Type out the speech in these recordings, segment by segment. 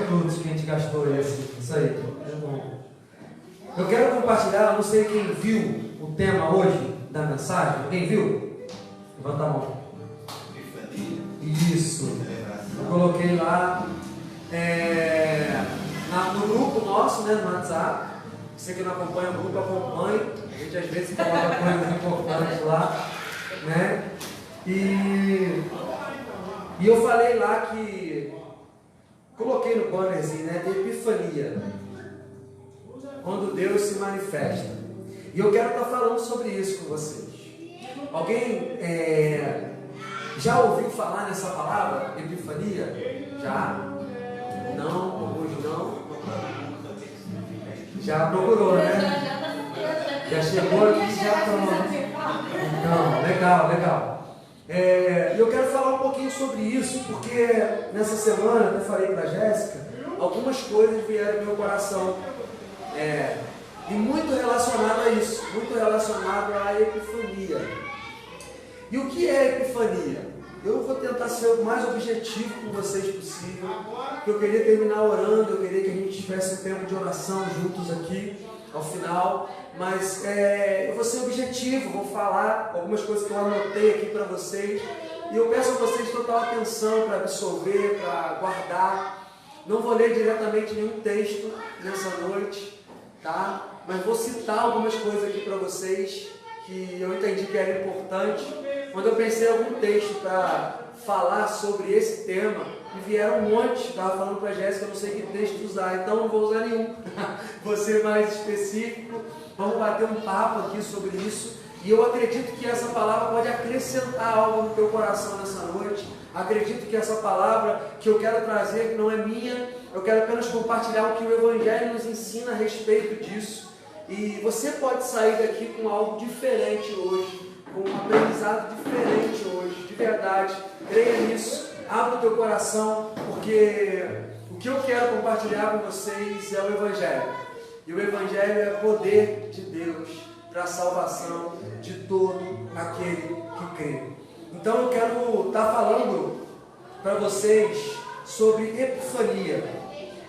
produtos que a gente gastou isso aí. É bom. Eu quero compartilhar, não sei quem viu o tema hoje da mensagem. Alguém viu? Levanta a mão. Isso. Eu coloquei lá no grupo nosso, né, no WhatsApp. Você que não acompanha o grupo, acompanhe. A gente às vezes coloca coisas importantes lá, né? E eu falei lá que coloquei no bannerzinho, né, de epifania, quando Deus se manifesta. E eu quero estar falando sobre isso com vocês. Alguém já ouviu falar nessa palavra, epifania? Já? Não, hoje não. Já procurou, né? Já chegou aqui, já pronto. Então, legal. Eu quero falar um pouquinho sobre isso, porque nessa semana, eu falei para a Jéssica, algumas coisas vieram no meu coração. E muito relacionado a isso, muito relacionado à epifania. E o que é epifania? Eu vou tentar ser o mais objetivo com vocês possível, porque eu queria terminar orando, eu queria que a gente tivesse um tempo de oração juntos aqui, ao final, mas eu vou ser objetivo, vou falar algumas coisas que eu anotei aqui para vocês, e eu peço a vocês total atenção para absorver, para guardar. Não vou ler diretamente nenhum texto nessa noite, tá? Mas vou citar algumas coisas aqui para vocês que eu entendi que era importante. Quando eu pensei em algum texto para falar sobre esse tema, me vieram um monte. Estava falando para a Jéssica, eu não sei que texto usar, então não vou usar nenhum. Vou ser mais específico, vamos bater um papo aqui sobre isso. E eu acredito que essa palavra pode acrescentar algo no teu coração nessa noite. Acredito que essa palavra que eu quero trazer, que não é minha, eu quero apenas compartilhar o que o Evangelho nos ensina a respeito disso. E você pode sair daqui com algo diferente hoje, com um aprendizado diferente hoje, de verdade. Creia nisso, abra o teu coração, porque o que eu quero compartilhar com vocês é o Evangelho. E o Evangelho é poder de Deus para a salvação de todo aquele que crê. Então eu quero estar falando para vocês sobre epifania,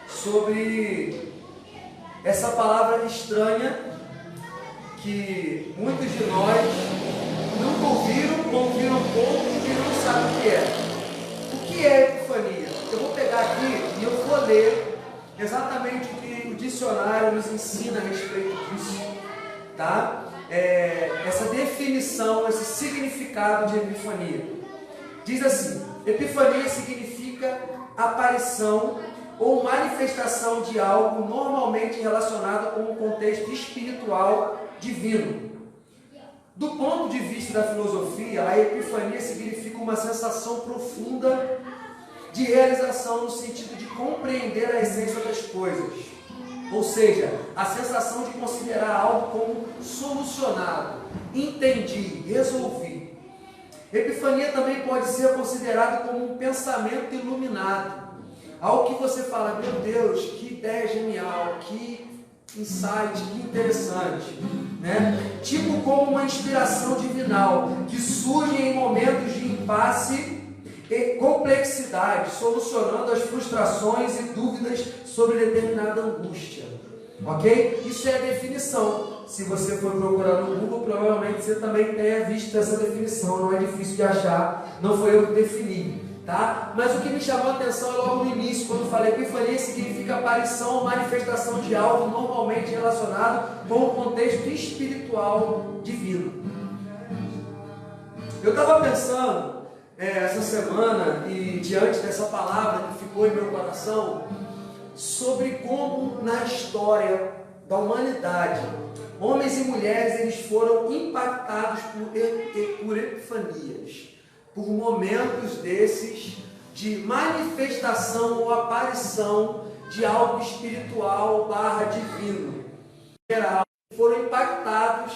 sobre essa palavra estranha que muitos de nós nunca ouviram pouco e não sabem o que é. O que é epifania? Eu vou pegar aqui e eu vou ler exatamente o que o dicionário nos ensina a respeito disso, tá? Essa definição, esse significado de epifania. Diz assim: epifania significa aparição ou manifestação de algo normalmente relacionado com um contexto espiritual divino. Do ponto de vista da filosofia, a epifania significa uma sensação profunda de realização no sentido de compreender a essência das coisas. Ou seja, a sensação de considerar algo como solucionado, entendi, resolvi. Epifania também pode ser considerado como um pensamento iluminado. Algo que você fala, meu Deus, que ideia genial, que insight, que interessante, né? Tipo como uma inspiração divinal, que surge em momentos de impasse e complexidade, solucionando as frustrações e dúvidas sobre determinada angústia. Ok? Isso é a definição. Se você for procurar no Google, provavelmente você também tenha visto essa definição. Não é difícil de achar, não foi eu que defini, tá? Mas o que me chamou a atenção é logo no início, quando eu falei epifania significa aparição ou manifestação de algo normalmente relacionado com o contexto espiritual divino. Eu estava pensando essa semana, e diante dessa palavra que ficou em meu coração, sobre como na história da humanidade, homens e mulheres eles foram impactados por epifanias, por momentos desses de manifestação ou aparição de algo espiritual / divino. Em geral, foram impactados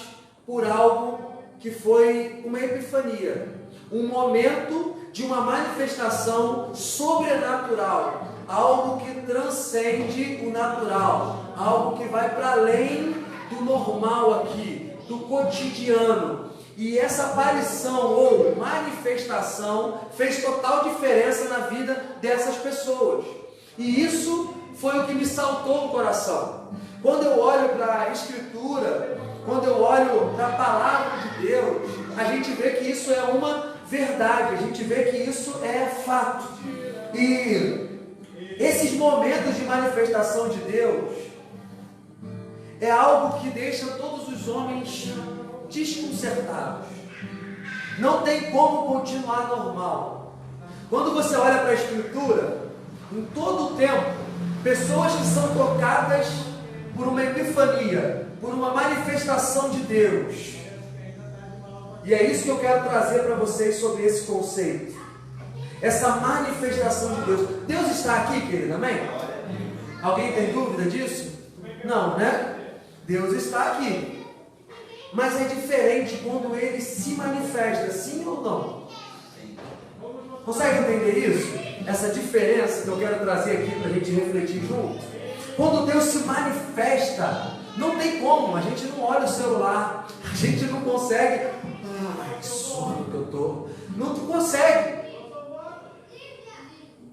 por algo que foi uma epifania, um momento de uma manifestação sobrenatural, algo que transcende o natural, algo que vai para além do normal aqui, do cotidiano. E essa aparição ou manifestação fez total diferença na vida dessas pessoas. E isso foi o que me saltou o coração. Quando eu olho para a Escritura, quando eu olho para a palavra de Deus, a gente vê que isso é uma verdade, a gente vê que isso é fato. E esses momentos de manifestação de Deus é algo que deixa todos os homens desconcertados. Não tem como continuar normal. Quando você olha para a Escritura, em todo o tempo, pessoas que são tocadas por uma epifania, por uma manifestação de Deus. E é isso que eu quero trazer para vocês sobre esse conceito. Essa manifestação de Deus. Deus está aqui, querido, amém? Alguém tem dúvida disso? Não, né? Deus está aqui. Mas é diferente quando Ele se manifesta, sim ou não? Consegue entender isso? Essa diferença que eu quero trazer aqui para a gente refletir junto? Quando Deus se manifesta, não tem como, a gente não olha o celular, a gente não consegue. Ai, que sono que eu estou. Não consegue.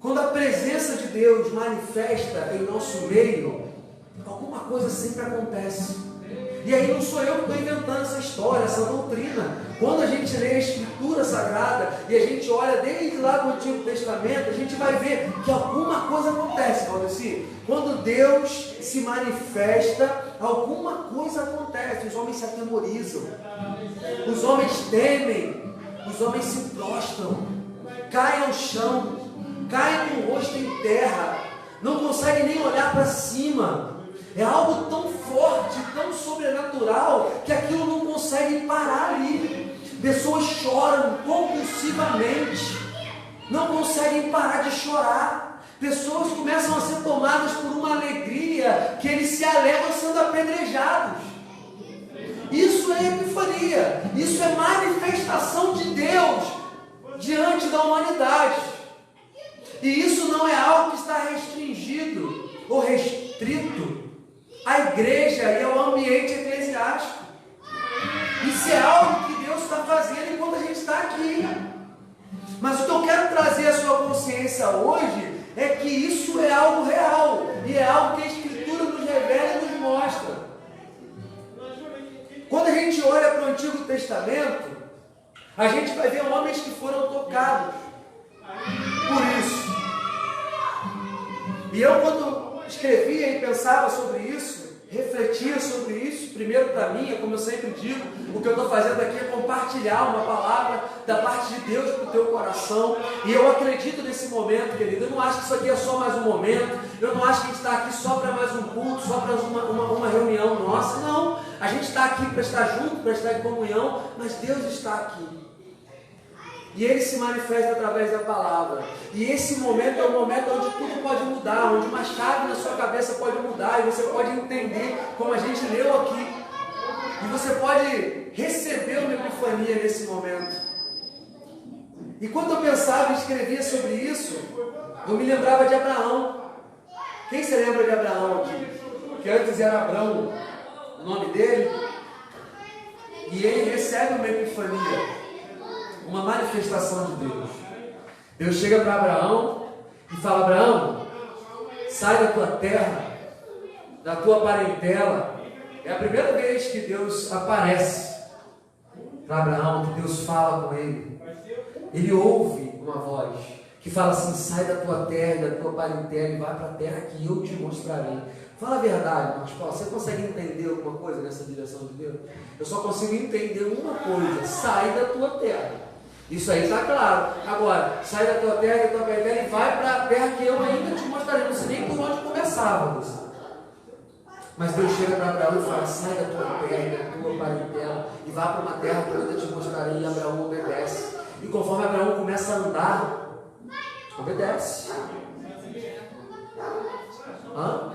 Quando a presença de Deus manifesta em nosso meio, alguma coisa sempre acontece. E aí não sou eu que estou inventando essa história, essa doutrina. Quando a gente lê a Escritura Sagrada e a gente olha desde lá do Antigo Testamento, a gente vai ver que alguma coisa acontece, Valdeci. Quando Deus se manifesta, alguma coisa acontece. Os homens se atemorizam, os homens temem, os homens se prostram, caem ao chão, caem com o rosto em terra, não conseguem nem olhar para cima. É algo tão forte, tão sobrenatural, que aquilo não consegue parar ali. Pessoas choram compulsivamente, não conseguem parar de chorar. Pessoas começam a ser tomadas por uma alegria que eles se alegram sendo apedrejados. Isso é epifania, isso é manifestação de Deus diante da humanidade. E isso não é algo que está restringido ou restrito à igreja e ao ambiente eclesiástico. Isso é algo que Deus está fazendo enquanto a gente está aqui. Mas o que eu quero trazer à sua consciência hoje é que isso é algo real. E é algo que a Escritura nos revela e nos mostra. Quando a gente olha para o Antigo Testamento, a gente vai ver homens que foram tocados por isso. E eu, quando escrevia e pensava sobre isso, refletia sobre isso, primeiro para mim, como eu sempre digo, o que eu estou fazendo aqui é compartilhar uma palavra da parte de Deus para o teu coração. E eu acredito nesse momento, querido. Eu não acho que isso aqui é só mais um momento, eu não acho que a gente está aqui só para mais um culto, só para uma reunião nossa. Não, a gente está aqui para estar junto, para estar em comunhão, mas Deus está aqui. E Ele se manifesta através da palavra. E esse momento é o momento onde tudo pode mudar, onde uma chave na sua cabeça pode mudar, e você pode entender, como a gente leu aqui. E você pode receber uma epifania nesse momento. E quando eu pensava e escrevia sobre isso, eu me lembrava de Abraão. Quem se lembra de Abraão aqui? Que antes era Abrão, o nome dele. E ele recebe uma epifania, uma manifestação de Deus. Deus chega para Abraão e fala: Abraão, sai da tua terra, da tua parentela. É a primeira vez que Deus aparece para Abraão, que Deus fala com ele. Ele ouve uma voz que fala assim: sai da tua terra e da tua parentela e vai para a terra que eu te mostrarei. Fala a verdade, Marcos Paulo, você consegue entender alguma coisa nessa direção de Deus? Eu só consigo entender uma coisa: sai da tua terra. Isso aí está claro. Agora, sai da tua terra, da tua parentela e vai para a terra que eu ainda te mostrarei. Não sei nem por onde começava. Mas Deus chega para Abraão e fala: sai da tua terra, da tua parentela e vá para uma terra que eu ainda te mostrarei. E Abraão obedece. E conforme Abraão começa a andar, obedece. Hã?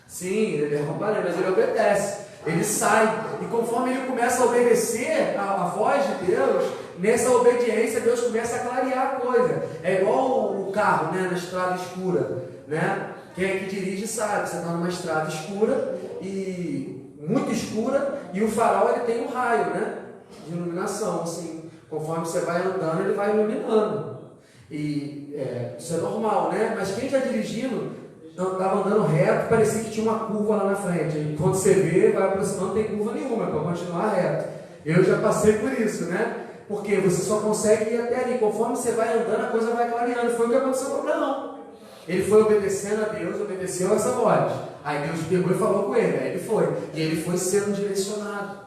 Sim, ele é comparado, mas ele obedece. Ele sai, e conforme ele começa a obedecer a voz de Deus, nessa obediência Deus começa a clarear a coisa. É igual o carro, né, na estrada escura, né? Quem é que dirige sabe, você está numa estrada escura, e muito escura, e o farol ele tem um raio, né, de iluminação, assim. Conforme você vai andando, ele vai iluminando. Isso é normal, né? Mas quem está dirigindo, estava andando reto, parecia que tinha uma curva lá na frente. E quando você vê, vai aproximando, não tem curva nenhuma, é para continuar reto. Eu já passei por isso, né? Porque você só consegue ir até ali. Conforme você vai andando, a coisa vai clareando. Foi o que aconteceu com Abraão. Ele foi obedecendo a Deus, obedeceu essa voz. Aí Deus pegou e falou com ele. Aí ele foi. E ele foi sendo direcionado.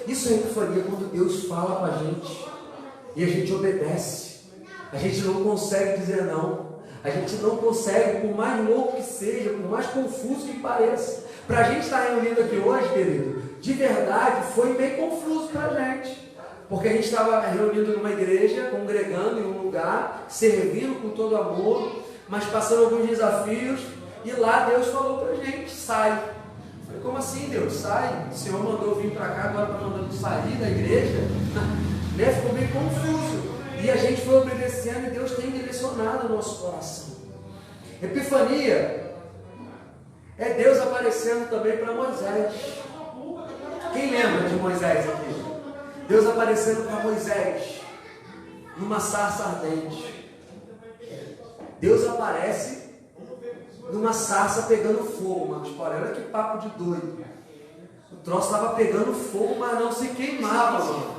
Isso é epifania, quando Deus fala com a gente e a gente obedece. A gente não consegue dizer não. A gente não consegue, por mais louco que seja, por mais confuso que pareça. Para a gente estar reunido aqui hoje, querido, de verdade, foi meio confuso para a gente. Porque a gente estava reunido numa igreja, congregando em um lugar, servindo com todo amor, mas passando alguns desafios, e lá Deus falou para a gente, sai. Eu falei, como assim, Deus? Sai? O Senhor mandou vir para cá, agora está mandando sair da igreja? Né? Ficou meio confuso. E a gente foi obedecendo e Deus tem direcionado o nosso coração. Epifania é Deus aparecendo também para Moisés. Quem lembra de Moisés aqui? Deus aparecendo para Moisés numa sarça ardente. Deus aparece numa sarça pegando fogo, Marcos Paulo. Olha que papo de doido. O troço estava pegando fogo, mas não se queimava, mano.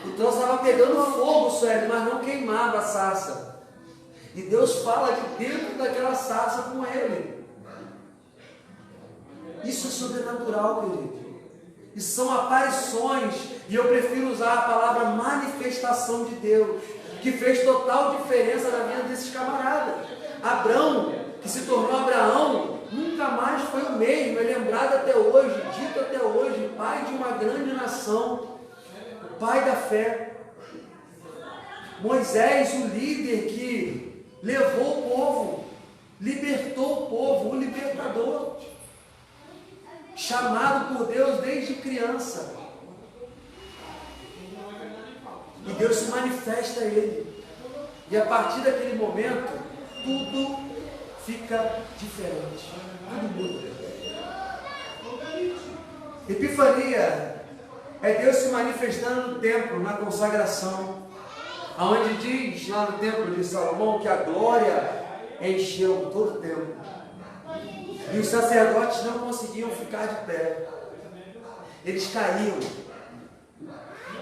O troço estava pegando fogo, Sueli, mas não queimava a sarça. E Deus fala de dentro daquela sarça com ele. Isso é sobrenatural, querido. E são aparições, e eu prefiro usar a palavra manifestação de Deus, que fez total diferença na vida desses camaradas. Abrão, que se tornou Abraão, nunca mais foi o mesmo, é lembrado até hoje, dito até hoje, pai de uma grande nação, o pai da fé. Moisés, o líder que levou o povo, libertou o povo, o libertador, chamado por Deus desde criança. E Deus se manifesta a ele. E a partir daquele momento, tudo fica diferente. Tudo muda. Epifania é Deus se manifestando no templo, na consagração. Onde diz lá no templo de Salomão que a glória encheu todo o templo. E os sacerdotes não conseguiam ficar de pé. Eles caíam.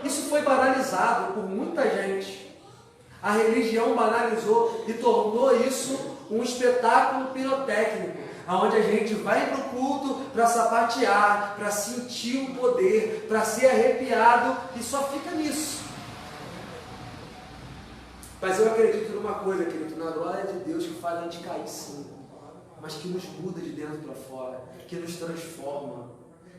Isso foi banalizado por muita gente. A religião banalizou e tornou isso um espetáculo pirotécnico, onde a gente vai para o culto para sapatear, para sentir o poder, para ser arrepiado e só fica nisso. Mas eu acredito numa coisa, querido, na glória de Deus que faz a gente cair sim, mas que nos muda de dentro para fora, que nos transforma,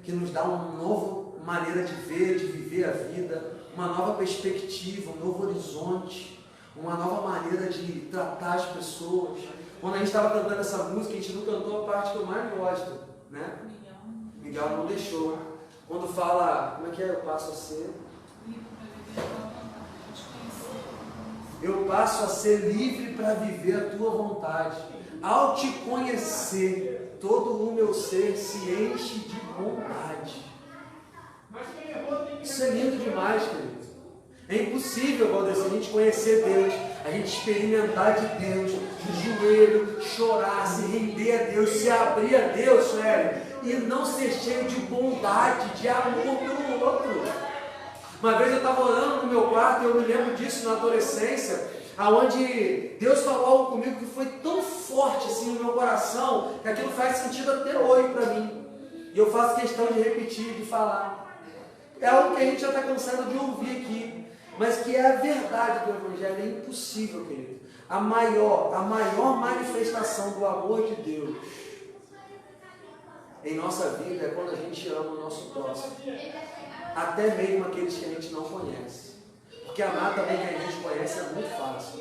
que nos dá uma nova maneira de ver, de viver a vida, uma nova perspectiva, um novo horizonte, uma nova maneira de tratar as pessoas. Quando a gente estava cantando essa música, a gente não cantou a parte que eu mais gosto, né? Miguel não deixou. Quando fala, como é que é? Eu passo a ser... Eu passo a ser livre para viver a tua vontade. Ao te conhecer, todo o meu ser se enche de vontade. Isso é lindo demais, querido. É impossível, Valdeci, a gente conhecer Deus, a gente experimentar de Deus, de joelho, chorar, se render a Deus, se abrir a Deus, sério, e não ser cheio de bondade, de amor pelo outro. Uma vez eu estava orando no meu quarto, e eu me lembro disso na adolescência, aonde Deus falou algo comigo que foi tão forte assim no meu coração, que aquilo faz sentido até hoje para mim. E eu faço questão de repetir, de falar. É algo que a gente já está cansado de ouvir aqui, mas que é a verdade do Evangelho. É impossível, querido. A maior manifestação do amor de Deus em nossa vida é quando a gente ama o nosso próximo. Até mesmo aqueles que a gente não conhece. Porque amar também quem a gente conhece é muito fácil.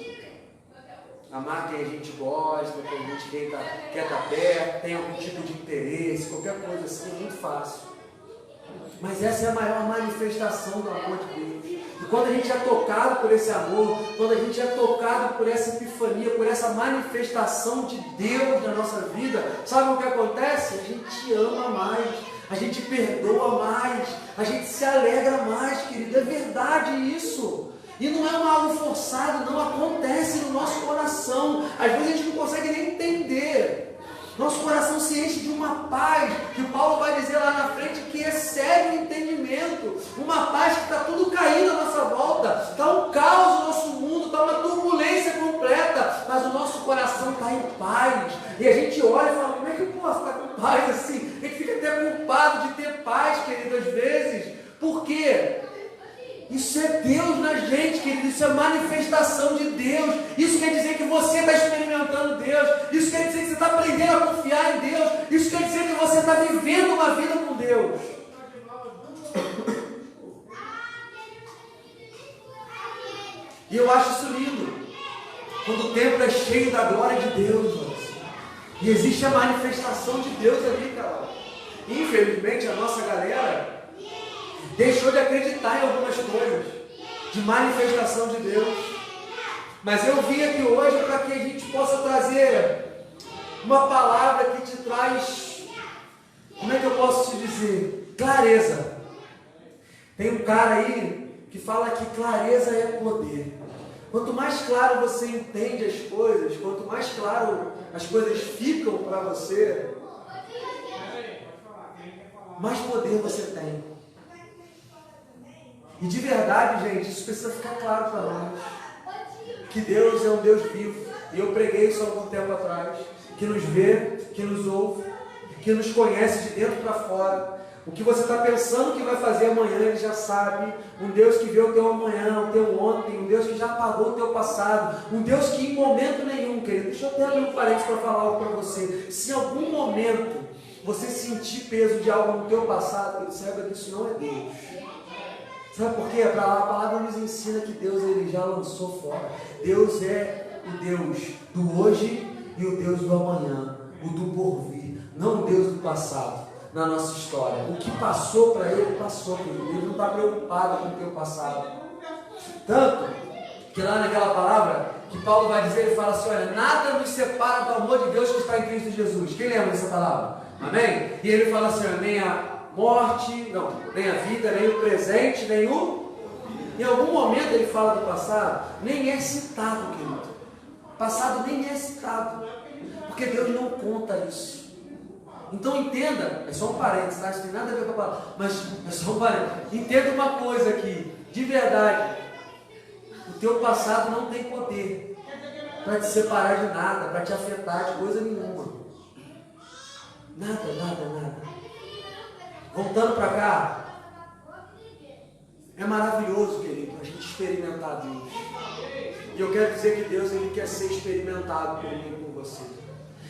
Amar quem a gente gosta, quem a gente quer estar perto, tem algum tipo de interesse, qualquer coisa assim, é muito fácil. Mas essa é a maior manifestação do amor de Deus. E quando a gente é tocado por esse amor, quando a gente é tocado por essa epifania, por essa manifestação de Deus na nossa vida, sabe o que acontece? A gente ama mais, a gente perdoa mais, a gente se alegra mais, querido. É verdade isso. E não é algo forçado, não acontece no nosso coração. Às vezes a gente não consegue nem entender. Nosso coração se enche de uma paz, que o Paulo vai dizer lá na frente, que excede o entendimento. Uma paz que está tudo caído à nossa volta. Está um caos no nosso mundo, está uma turbulência completa. Mas o nosso coração está em paz. E a gente olha e fala, como é que eu posso estar com paz assim? A gente fica até culpado de ter paz, querido, às vezes. Por quê? Isso é Deus na gente, querido. Isso é manifestação de Deus. Isso quer dizer que você está experimentando Deus. Isso quer dizer que você está aprendendo a confiar em Deus. Isso quer dizer que você está vivendo uma vida com Deus. E eu acho isso lindo. Quando o templo é cheio da glória de Deus, e existe a manifestação de Deus ali, cara. Infelizmente, a nossa galera deixou de acreditar em algumas coisas, de manifestação de Deus. Mas eu vim aqui hoje para que a gente possa trazer uma palavra que te traz, como é que eu posso te dizer? Clareza. Tem um cara aí que fala que clareza é poder. Quanto mais claro você entende as coisas, quanto mais claro as coisas ficam para você, mais poder você tem. E de verdade, gente, isso precisa ficar claro para nós. Que Deus é um Deus vivo. E eu preguei isso há algum tempo atrás. Que nos vê, que nos ouve, que nos conhece de dentro para fora. O que você está pensando que vai fazer amanhã, Ele já sabe. Um Deus que vê o teu amanhã, o teu ontem. Um Deus que já apagou o teu passado. Um Deus que em momento nenhum, querido. Deixa eu até abrir um parênteses para falar algo para você. Se em algum momento você sentir peso de algo no teu passado, saiba que isso não é Deus. Sabe por quê? A palavra nos ensina que Deus ele já lançou fora. Deus é o Deus do hoje e o Deus do amanhã, o do porvir, não o Deus do passado na nossa história. O que passou para ele, passou, querido. Ele não está preocupado com o teu passado. Tanto que lá naquela palavra que Paulo vai dizer, ele fala assim, olha, nada nos separa do amor de Deus que está em Cristo Jesus. Quem lembra dessa palavra? Amém? E ele fala assim, nem a morte, não, nem a vida, nem o presente, nem o... Em algum momento ele fala do passado, nem é citado, querido. Passado nem é citado, porque Deus não conta isso. Então entenda, é só um parênteses, tá? Isso tem nada a ver com a palavra, mas é só um parênteses. Entenda uma coisa aqui, de verdade, o teu passado não tem poder para te separar de nada, para te afetar de coisa nenhuma. Nada. Voltando para cá, é maravilhoso, querido, a gente experimentar Deus. E eu quero dizer que Deus ele quer ser experimentado por mim e por você.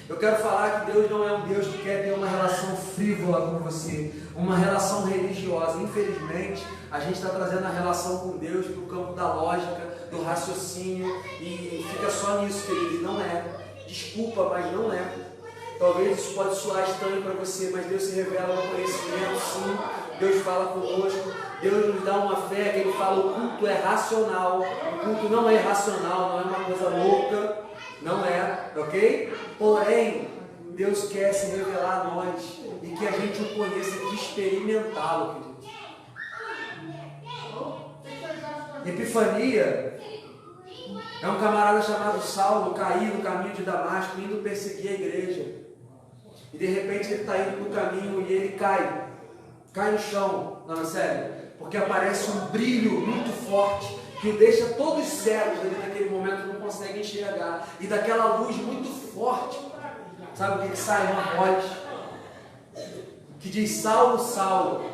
Eu quero falar que Deus não é um Deus que quer ter uma relação frívola com você, uma relação religiosa. Infelizmente, a gente está trazendo a relação com Deus para o campo da lógica, do raciocínio, e fica só nisso, querido. E não é. Desculpa, mas não é. Talvez isso pode soar estranho para você, mas Deus se revela no conhecimento, sim. Deus fala conosco. Deus nos dá uma fé que Ele fala, o culto é racional. O culto não é irracional, não é uma coisa louca. Não é, ok? Porém, Deus quer se revelar a nós e que a gente o conheça, de experimentá-lo, querido. Epifania é um camarada chamado Saulo, caiu no caminho de Damasco, indo perseguir a igreja. E de repente ele está indo no caminho e ele cai no chão, não é sério? Porque aparece um brilho muito forte que o deixa todos cegos, ele naquele momento não consegue enxergar. E daquela luz muito forte, sabe o que sai? Uma voz que diz: Saulo, Saulo.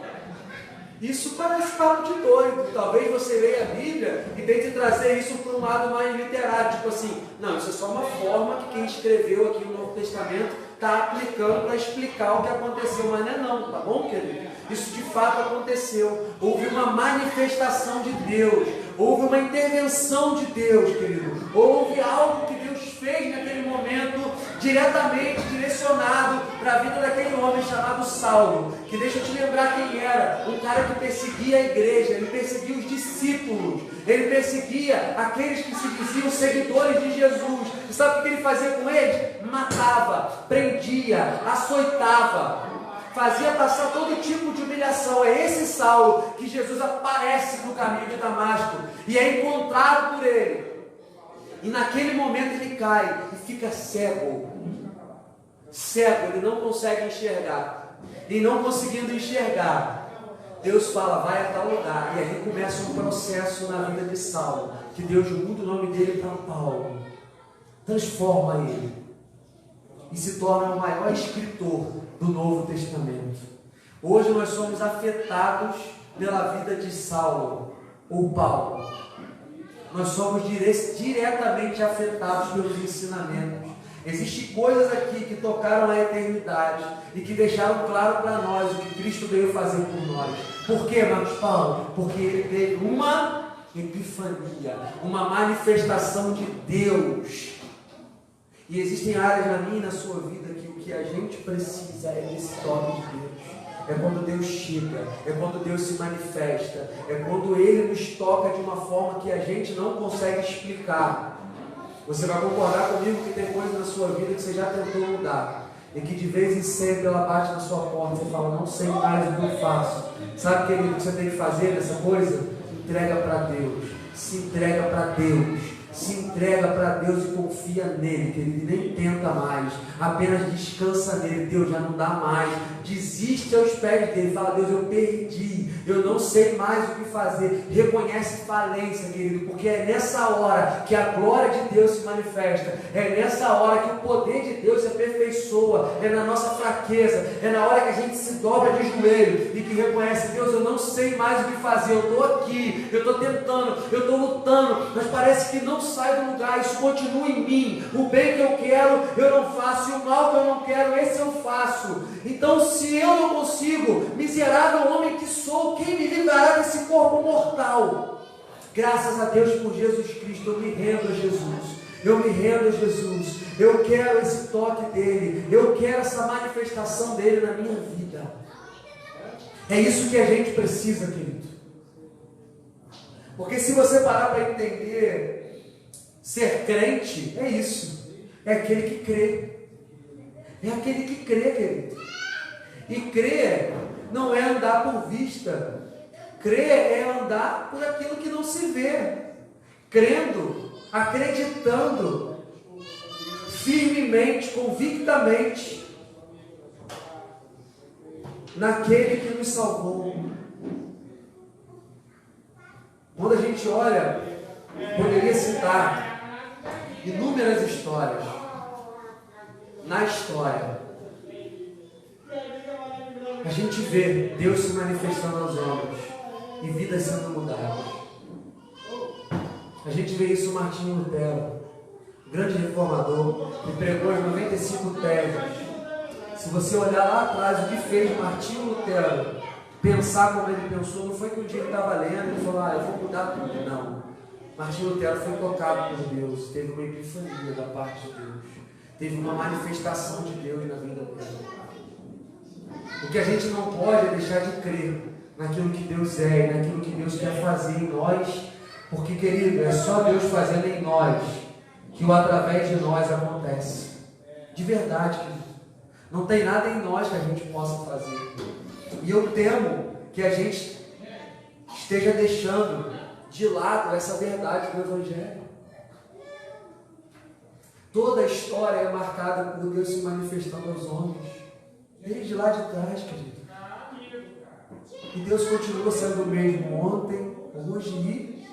Isso parece papo de doido. Talvez você leia a Bíblia e tente trazer isso para um lado mais literário, tipo assim, não, isso é só uma forma que quem escreveu aqui no Novo Testamento está aplicando para explicar o que aconteceu, mas não é não, tá bom, querido? Isso de fato aconteceu. Houve uma manifestação de Deus, houve uma intervenção de Deus, querido. Houve algo que Deus fez naquele momento, diretamente direcionado para a vida daquele homem chamado Saulo, que deixa eu te lembrar quem era, um cara que perseguia a igreja, ele perseguia os discípulos, ele perseguia aqueles que se diziam seguidores de Jesus. E sabe o que ele fazia com eles? Matava, prendia, açoitava, fazia passar todo tipo de humilhação. É esse Saulo que Jesus aparece no caminho de Damasco e é encontrado por ele. E naquele momento ele cai e fica cego. Cego, ele não consegue enxergar. E não conseguindo enxergar, Deus fala, vai a tal lugar. E aí começa um processo na vida de Saulo, que Deus muda o nome dele para Paulo, transforma ele e se torna o maior escritor do Novo Testamento. Hoje nós somos afetados pela vida de Saulo ou Paulo. Nós somos diretamente afetados pelos ensinamentos. Existem coisas aqui que tocaram a eternidade e que deixaram claro para nós o que Cristo veio fazer por nós. Por quê, Marcos Paulo? Porque ele teve uma epifania, uma manifestação de Deus. E existem áreas na minha e na sua vida que o que a gente precisa é desse toque de Deus. É quando Deus chega, é quando Deus se manifesta, é quando Ele nos toca de uma forma que a gente não consegue explicar. Você vai concordar comigo que tem coisa na sua vida que você já tentou mudar e que de vez em sempre ela bate na sua porta e fala, não sei mais o que eu faço. Sabe, querido, o que você tem que fazer nessa coisa? Entrega para Deus, se entrega para Deus. Se entrega para Deus e confia nele, querido, e nem tenta mais, apenas descansa nele. Deus, já não dá mais, desiste aos pés dele, fala, Deus, eu perdi, eu não sei mais o que fazer. Reconhece falência, querido, porque é nessa hora que a glória de Deus se manifesta, é nessa hora que o poder de Deus se aperfeiçoa, é na nossa fraqueza, é na hora que a gente se dobra de joelho e que reconhece, Deus, eu não sei mais o que fazer, eu estou aqui, eu estou tentando, eu estou lutando, mas parece que não sai do lugar, isso continua em mim. O bem que eu quero, eu não faço, e o mal que eu não quero, esse eu faço. Então, se eu não consigo, miserável homem que sou, quem me livrará desse corpo mortal? Graças a Deus por Jesus Cristo, eu me rendo a Jesus. Eu me rendo a Jesus. Eu quero esse toque dele. Eu quero essa manifestação dele na minha vida. É isso que a gente precisa, querido. Porque se você parar para entender, ser crente é isso, é aquele que crê, é aquele que crê, querido. E crer não é andar por vista, crer é andar por aquilo que não se vê, crendo, acreditando, firmemente, convictamente, naquele que nos salvou. Quando a gente olha, poderia citar inúmeras histórias na história. A gente vê Deus se manifestando aos homens e vidas sendo mudadas. A gente vê isso no Martinho Lutero, grande reformador, que pregou as 95 teses. Se você olhar lá atrás o que fez Martinho Lutero pensar como ele pensou, não foi que um dia ele estava lendo e falou, eu vou mudar tudo, não. Martinho Lutero foi tocado por Deus, teve uma epifania da parte de Deus, teve uma manifestação de Deus na vida dele. O que a gente não pode é deixar de crer naquilo que Deus é, naquilo que Deus quer fazer em nós, porque, querido, é só Deus fazendo em nós que o através de nós acontece. De verdade, querido. Não tem nada em nós que a gente possa fazer. E eu temo que a gente esteja deixando de lado essa verdade do Evangelho. Toda a história é marcada por Deus se manifestando aos homens, desde lá de trás, querido. E Deus continua sendo o mesmo ontem, hoje e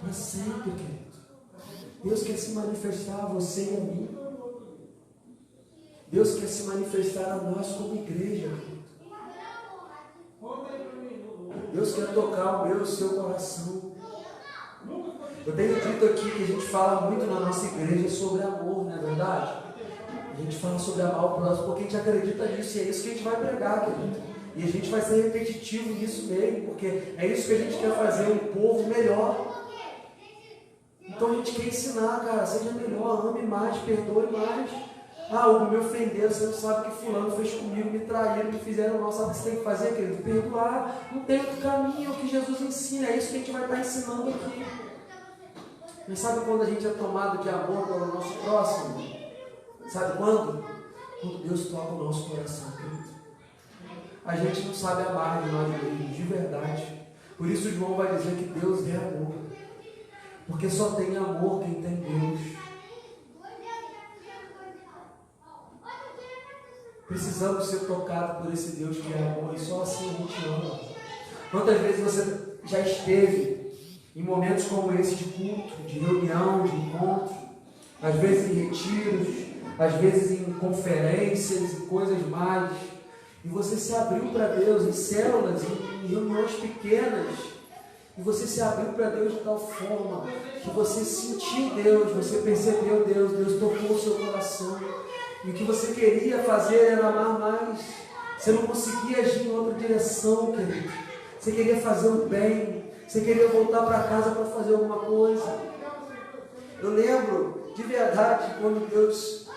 para sempre, querido. Deus quer se manifestar a você e a mim. Deus quer se manifestar a nós como igreja, querido. Deus quer tocar o meu e o seu coração. Eu tenho dito aqui que a gente fala muito na nossa igreja sobre amor, não é verdade? A gente fala sobre amar o próximo porque a gente acredita nisso e é isso que a gente vai pregar, querido. E a gente vai ser repetitivo nisso mesmo, porque é isso que a gente quer fazer, um povo melhor. Então a gente quer ensinar, cara, seja melhor, ame mais, perdoe mais. Ah, o me ofendeu, você não sabe o que fulano fez comigo, me traíram, me fizeram mal. Sabe o que você tem que fazer, querido? Perdoar. Não tem outro caminho, é o que Jesus ensina. É isso que a gente vai estar ensinando aqui. Mas sabe quando a gente é tomado de amor pelo nosso próximo? Sabe quando? Quando Deus toca o nosso coração, querido. a gente não sabe amar de nós mesmos, de verdade. Por isso João vai dizer que Deus é amor. Porque só tem amor quem tem Deus. Precisamos ser tocados por esse Deus que é amor, e só assim a gente ama. Quantas vezes você já esteve em momentos como esse de culto, de reunião, de encontro, às vezes em retiros, às vezes em conferências e coisas mais, e você se abriu para Deus em células, em reuniões pequenas, e você se abriu para Deus de tal forma que você sentiu Deus, você percebeu Deus, Deus tocou o seu coração, e o que você queria fazer era amar mais. Você não conseguia agir em outra direção, querido. Você queria fazer o bem, você queria voltar para casa para fazer alguma coisa. Eu lembro de verdade quando Deus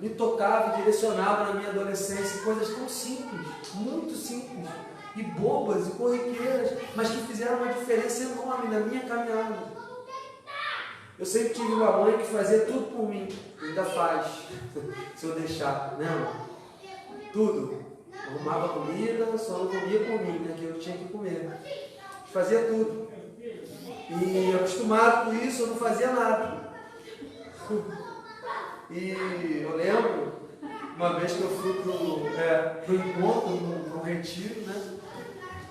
me tocava e direcionava na minha adolescência coisas tão simples, muito simples, e bobas e corriqueiras, mas que fizeram uma diferença enorme na minha caminhada. Eu sempre tive uma mãe que fazia tudo por mim, ainda faz, se eu deixar, né? Tudo. Arrumava comida, só não comia por mim, né? Que eu tinha que comer. Fazia tudo. E acostumado com isso, eu não fazia nada. E eu lembro, uma vez que eu fui pro encontro, pro retiro, né?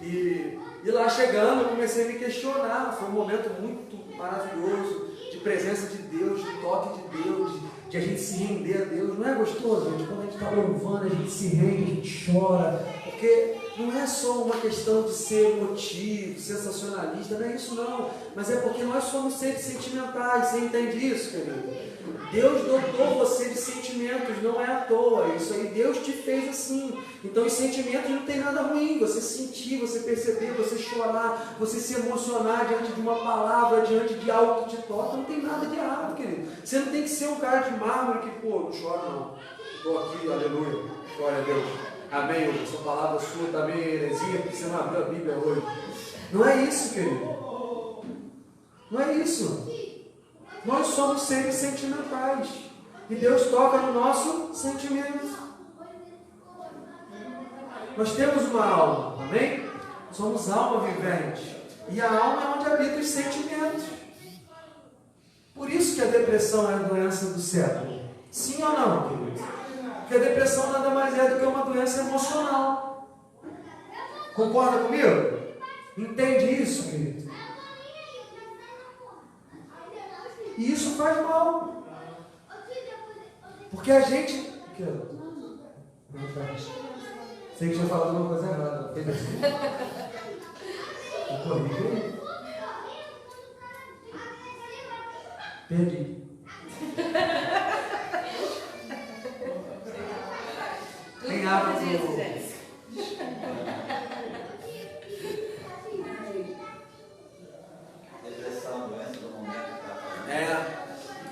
E lá chegando, eu comecei a me questionar. Foi um momento muito maravilhoso, de presença de Deus, de toque de Deus, de a gente se render a Deus. Não é gostoso, gente? Quando a gente está louvando, a gente se rende, a gente chora, porque não é só uma questão de ser emotivo, sensacionalista, não é isso não, mas é porque nós somos seres sentimentais. Você entende isso, querido? Deus dotou você de sentimentos, não é à toa. Isso aí Deus te fez assim. Então os sentimentos não tem nada ruim. Você sentir, você perceber, você chorar, você se emocionar diante de uma palavra, diante de algo que te toca, não tem nada de errado, querido. Você não tem que ser um cara de mármore que, pô, não chora não. Estou aqui, aleluia, glória a Deus. Amém, essa palavra sua também é heresia, porque você não abriu a Bíblia hoje. Não é isso, querido. Não é isso. Nós somos seres sentimentais. E Deus toca no nosso sentimento. Nós temos uma alma, amém? Somos alma vivente. E a alma é onde habitam os sentimentos. Por isso que a depressão é a doença do século. Sim ou não, querido? Porque a depressão nada mais é do que uma doença emocional. Concorda comigo? Entende isso, querido? E isso faz mal. Porque a gente... Aqui, ó. Sei que tinha falado uma coisa errada. Perdi. Tem água do...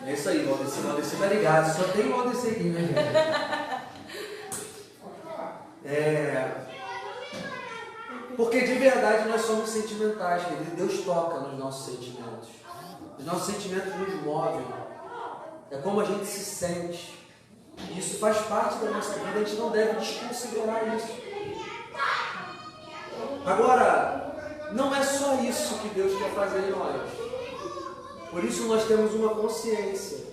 É isso aí, Valdeci tá ligado. Só tem o Valdeci aqui, né, gente? Porque de verdade nós somos sentimentais, querido. Deus toca nos nossos sentimentos. Os nossos sentimentos nos movem. É como a gente se sente. Isso faz parte da nossa vida, a gente não deve desconsiderar isso. Agora, não é só isso que Deus quer fazer em nós. Por isso nós temos uma consciência.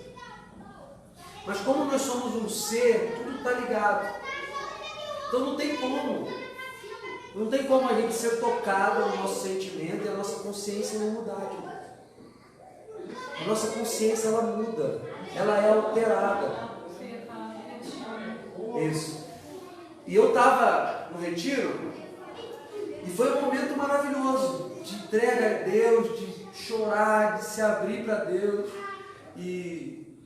Mas como nós somos um ser, tudo está ligado. Então não tem como. Não tem como a gente ser tocado no nosso sentimento e a nossa consciência não mudar aqui. A nossa consciência, ela muda. Ela é alterada. Isso. E eu estava no retiro e foi um momento maravilhoso de entrega a Deus, de chorar, de se abrir para Deus. E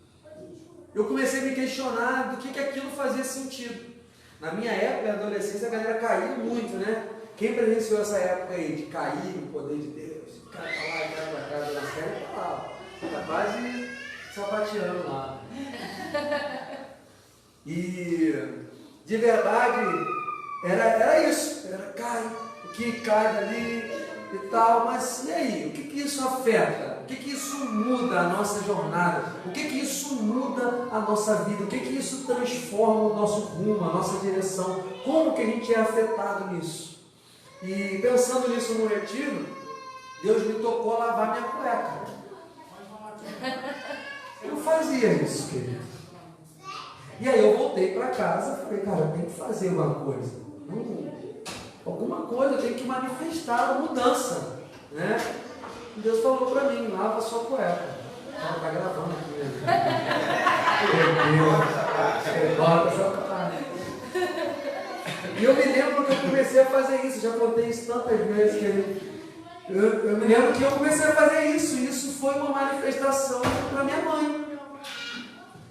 eu comecei a me questionar do que aquilo fazia sentido. Na minha época, na adolescência, a galera caía muito, né? Quem presenciou essa época aí de cair no poder de Deus? O cara tá lá, cara pra casa, na série, tá lá. Tá quase sapateando lá. E de verdade era isso. Era cai, o que cai dali. e tal, mas e aí? O que isso afeta? O que isso muda a nossa jornada? O que isso muda a nossa vida? O que isso transforma o nosso rumo, a nossa direção? Como que a gente é afetado nisso? E pensando nisso no retiro, Deus me tocou a lavar minha cueca. Eu não fazia isso, querido. E aí eu voltei para casa e falei, cara, eu tenho que fazer alguma coisa. Alguma coisa, eu tenho que manifestar a mudança, né? E Deus falou para mim, lava a sua cueca. Ela está gravando aqui mesmo. Bota essa parte. E eu me lembro que eu comecei a fazer isso, já contei isso tantas vezes, que eu me lembro que eu comecei a fazer isso, e isso foi uma manifestação para minha mãe.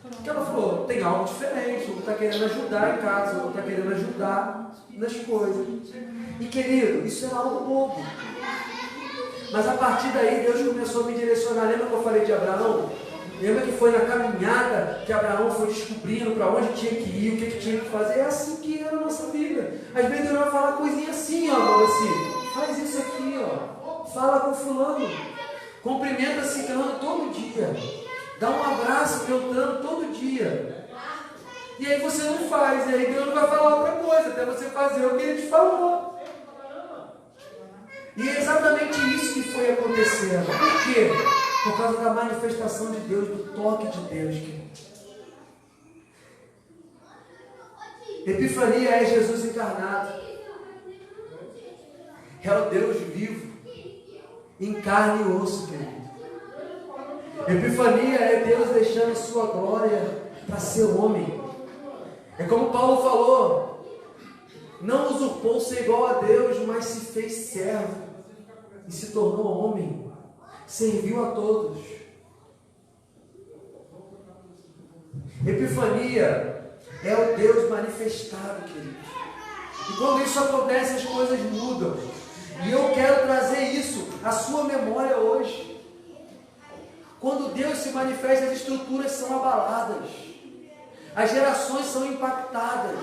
Porque ela falou, tem algo diferente, o está querendo ajudar em casa, o está querendo ajudar nas coisas. E querido, isso era algo bobo. Mas a partir daí Deus começou a me direcionar. Lembra que eu falei de Abraão? Lembra que foi na caminhada que Abraão foi descobrindo para onde tinha que ir, o que tinha que fazer? É assim que era a nossa vida. Às vezes Deus vai falar coisinha assim, ó, assim, faz isso aqui, ó, fala com fulano, cumprimenta ciclano todo dia, dá um abraço Beltrano todo dia. E aí você não faz, e aí Deus não vai falar outra coisa, até você fazer o que Ele te falou. E é exatamente isso que foi acontecendo. Por quê? Por causa da manifestação de Deus, do toque de Deus. Epifania é Jesus encarnado. É o Deus vivo, em carne e osso, querido. Epifania é Deus deixando sua glória para ser homem. É como Paulo falou, não usurpou ser igual a Deus, mas se fez servo e se tornou homem, serviu a todos. Epifania é o Deus manifestado, querido. E quando isso acontece, as coisas mudam. E eu quero trazer isso à sua memória hoje. Quando Deus se manifesta, as estruturas são abaladas, as gerações são impactadas.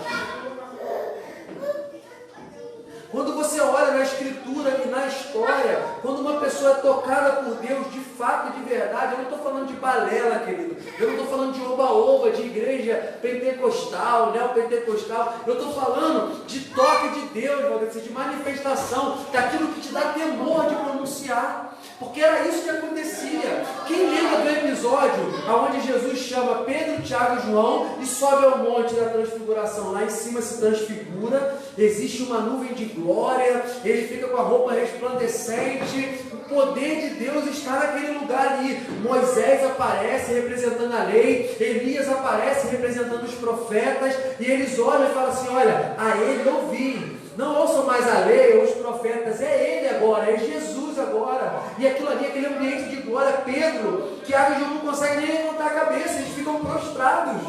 Quando você olha na Escritura e na história, quando uma pessoa é tocada por Deus de fato e de verdade, eu não estou falando de balela, querido, eu não estou falando de oba-oba, de igreja pentecostal, neopentecostal, eu estou falando de toque de Deus, Valdeci, de manifestação, daquilo que te dá temor de pronunciar, porque era isso que acontecia. Quem lembra do episódio onde Jesus chama Pedro, Tiago e João e sobe ao monte da transfiguração? Lá em cima se transfigura, existe uma nuvem de glória, ele fica com a roupa resplandecente, o poder de Deus está naquele lugar ali. Moisés aparece representando a lei, Elias aparece representando os profetas, e eles olham e falam assim, olha, a ele ouvi. Não ouçam mais a lei ou os profetas, é Ele agora, é Jesus agora. E aquilo ali, aquele ambiente de glória, Pedro, Tiago e João não conseguem nem levantar a cabeça, eles ficam prostrados.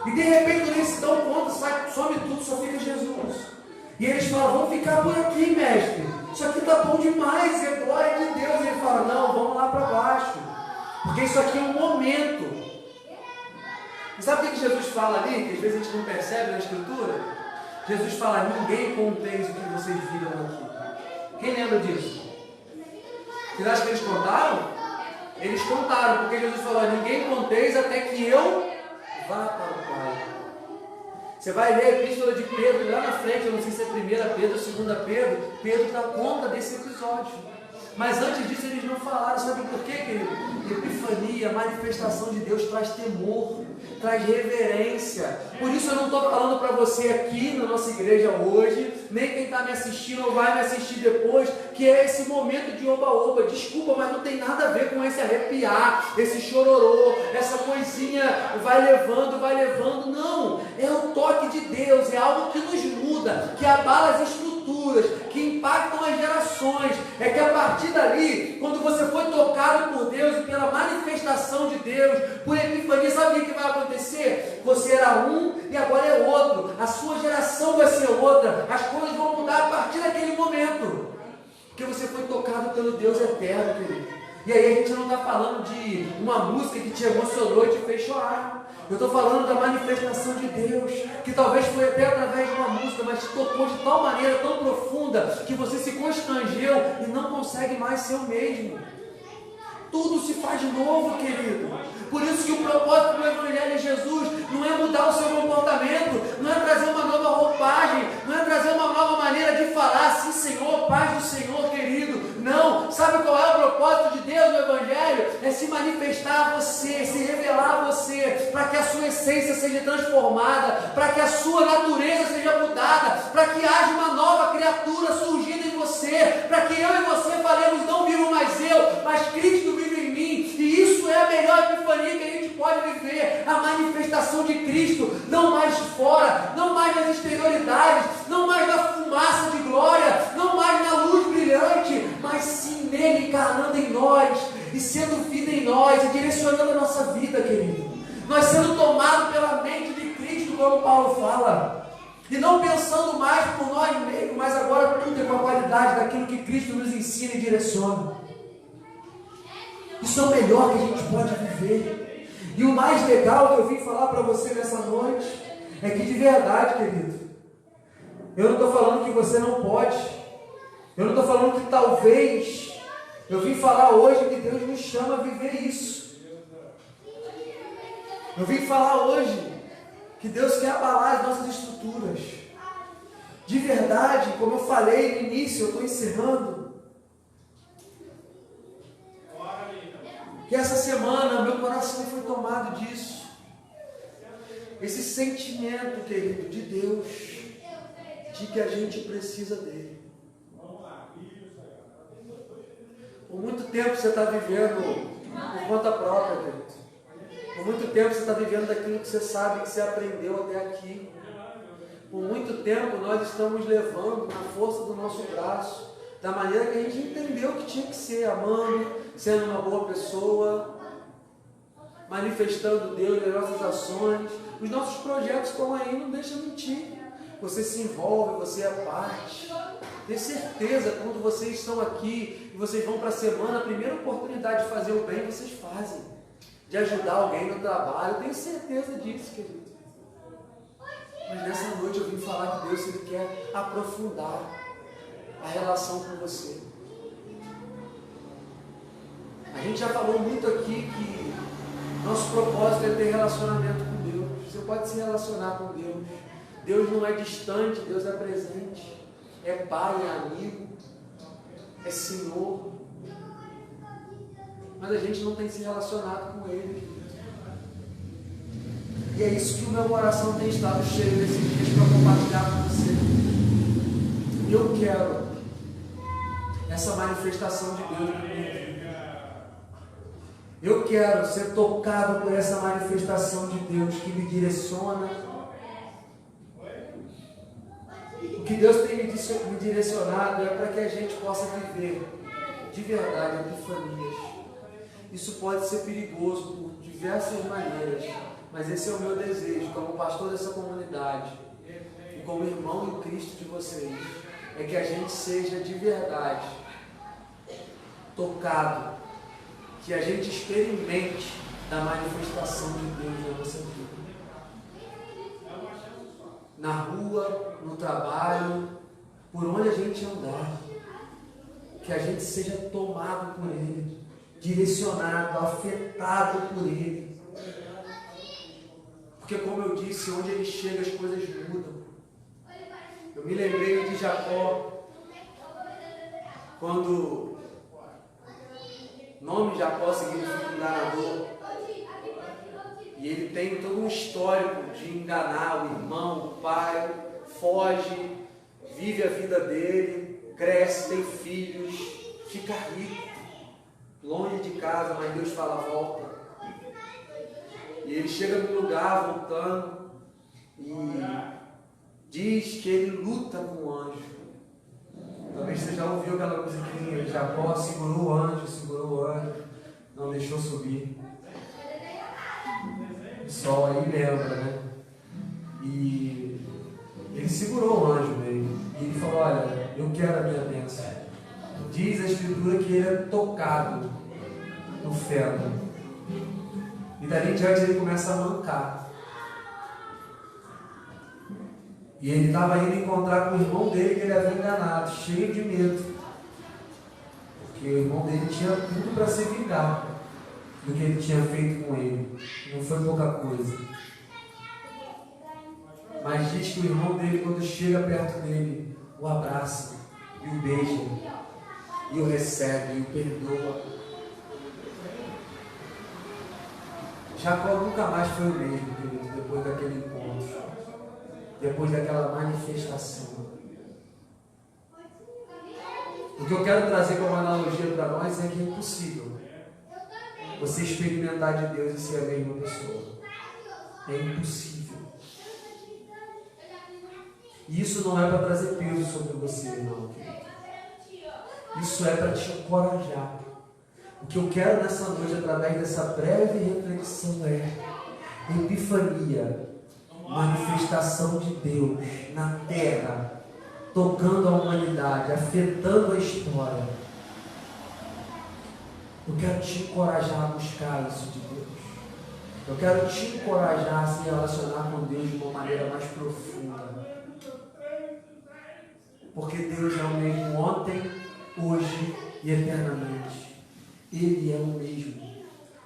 E de repente eles se dão conta, some tudo, só fica Jesus. E eles falam, vamos ficar por aqui, mestre. Isso aqui está bom demais, é glória de Deus. E ele fala, não, vamos lá para baixo. Porque isso aqui é um momento. E sabe o que Jesus fala ali, que às vezes a gente não percebe na Escritura? Jesus fala, ninguém contém o que vocês viram aqui. Quem lembra disso? Vocês acham que eles contaram? Eles contaram, porque Jesus falou, ninguém conteis até que eu vá para o Pai. Você vai ler a epístola de Pedro lá na frente, eu não sei se é 1 Pedro ou 2 Pedro, Pedro dá conta desse episódio. Mas antes disso eles não falaram, sabe por quê, querido? Epifania, manifestação de Deus traz temor, traz reverência. Por isso eu não estou falando para você aqui na nossa igreja hoje, nem quem está me assistindo ou vai me assistir depois, que é esse momento de oba-oba. Desculpa, mas não tem nada a ver com esse arrepiar, esse chororô, essa coisinha vai levando. Não, é o toque de Deus, é algo que nos muda, que abala as estruturas, que impactam as gerações. É que a partir dali, quando você foi tocado por Deus e pela manifestação de Deus, por epifania, sabe o que vai acontecer? Você era um e agora é outro, a sua geração vai ser outra, as coisas vão mudar a partir daquele momento, porque você foi tocado pelo Deus eterno, querido. E aí a gente não está falando de uma música que te emocionou e te fez chorar. Eu estou falando da manifestação de Deus, que talvez foi até através de uma música, mas te tocou de tal maneira, tão profunda, que você se constrangeu e não consegue mais ser o mesmo. Tudo se faz novo, querido. Por isso que o propósito do Evangelho de Jesus não é mudar o seu comportamento, não é trazer uma nova roupagem, não é trazer uma nova maneira de falar, sim Senhor, paz do Senhor, querido. Não, sabe qual é o propósito de Deus no Evangelho? É se manifestar a você, se revelar a você, para que a sua essência seja transformada, para que a sua natureza seja mudada, para que haja uma nova criatura surgindo em você, para que eu e você falemos, não vivo mais eu, mas Cristo vive em mim. E isso é a melhor epifania que a gente pode viver, a manifestação de Cristo, não mais de fora, não mais nas exterioridades, não mais na fumaça de glória, não mais na luz brilhante, mas sim nele encarnando em nós, e sendo vida em nós, e direcionando a nossa vida, querido. Nós sendo tomados pela mente de Cristo, como Paulo fala, e não pensando mais por nós mesmos, mas agora tudo é com a qualidade daquilo que Cristo nos ensina e direciona. Isso é o melhor que a gente pode viver. E o mais legal que eu vim falar para você nessa noite é que de verdade, querido, eu não estou falando que você não pode, eu não estou falando que talvez, eu vim falar hoje que Deus nos chama a viver isso. Eu vim falar hoje que Deus quer abalar as nossas estruturas. De verdade, como eu falei no início, eu estou encerrando, que essa semana meu coração foi tomado disso. Esse sentimento, querido, de Deus, de que a gente precisa dele. Por muito tempo você está vivendo por conta própria, querido. Por muito tempo você está vivendo daquilo que você sabe, que você aprendeu até aqui. Por muito tempo nós estamos levando na força do nosso braço, da maneira que a gente entendeu que tinha que ser, amando, sendo uma boa pessoa, manifestando Deus nas nossas ações. Os nossos projetos estão aí, não deixa mentir. Você se envolve, você é parte. Tenho certeza, quando vocês estão aqui e vocês vão para a semana, a primeira oportunidade de fazer o bem, vocês fazem. De ajudar alguém no trabalho, eu tenho certeza disso, querido. Mas nessa noite eu vim falar que Deus, Ele quer aprofundar a relação com você. A gente já falou muito aqui que nosso propósito é ter relacionamento com Deus. Você pode se relacionar com Deus. Deus não é distante, Deus é presente. É pai, é amigo, é Senhor. Mas a gente não tem se relacionado com Ele. E é isso que o meu coração tem estado cheio nesses dias para compartilhar com você. E eu quero essa manifestação de Deus na minha vida. Eu quero ser tocado por essa manifestação de Deus que me direciona. O que Deus tem me direcionado é para que a gente possa viver de verdade epifanias. Isso pode ser perigoso por diversas maneiras, mas esse é o meu desejo como pastor dessa comunidade e como irmão em Cristo de vocês, é que a gente seja de verdade tocado, que a gente experimente da manifestação de Deus na nossa vida. Na rua, no trabalho, por onde a gente andar, que a gente seja tomado por Ele, direcionado, afetado por Ele. Porque, como eu disse, onde Ele chega as coisas mudam. Eu me lembrei de Jacó, quando o nome Jacó significa enganador, e ele tem todo um histórico de enganar o irmão, o pai, foge, vive a vida dele, cresce, tem filhos, fica rico, longe de casa, mas Deus fala, volta. E ele chega num lugar voltando e diz que ele luta com o anjo. Talvez você já ouviu aquela musiquinha, Jacó segurou o anjo, não deixou subir. O sol aí lembra, né? E ele segurou o anjo mesmo. E ele falou, olha, eu quero a minha bênção. Diz a Escritura que ele é tocado no feto. E dali em diante ele começa a mancar. E ele estava indo encontrar com o irmão dele que ele havia enganado, cheio de medo. Porque o irmão dele tinha tudo para se vingar do que ele tinha feito com ele. Não foi pouca coisa. Mas diz que o irmão dele, quando chega perto dele, o abraça e o beija, e o recebe, e o perdoa. Jacó nunca mais foi o mesmo, querido, depois daquele encontro, depois daquela manifestação. O que eu quero trazer como analogia para nós é que é impossível você experimentar de Deus e ser a mesma pessoa. É impossível. E isso não é para trazer peso sobre você, não, querido. Isso é para te encorajar. O que eu quero nessa noite, através dessa breve reflexão, é epifania, manifestação de Deus na terra, tocando a humanidade, afetando a história. Eu quero te encorajar a buscar isso de Deus. Eu quero te encorajar a se relacionar com Deus de uma maneira mais profunda. Porque Deus é o mesmo ontem, hoje e eternamente. Ele é o mesmo.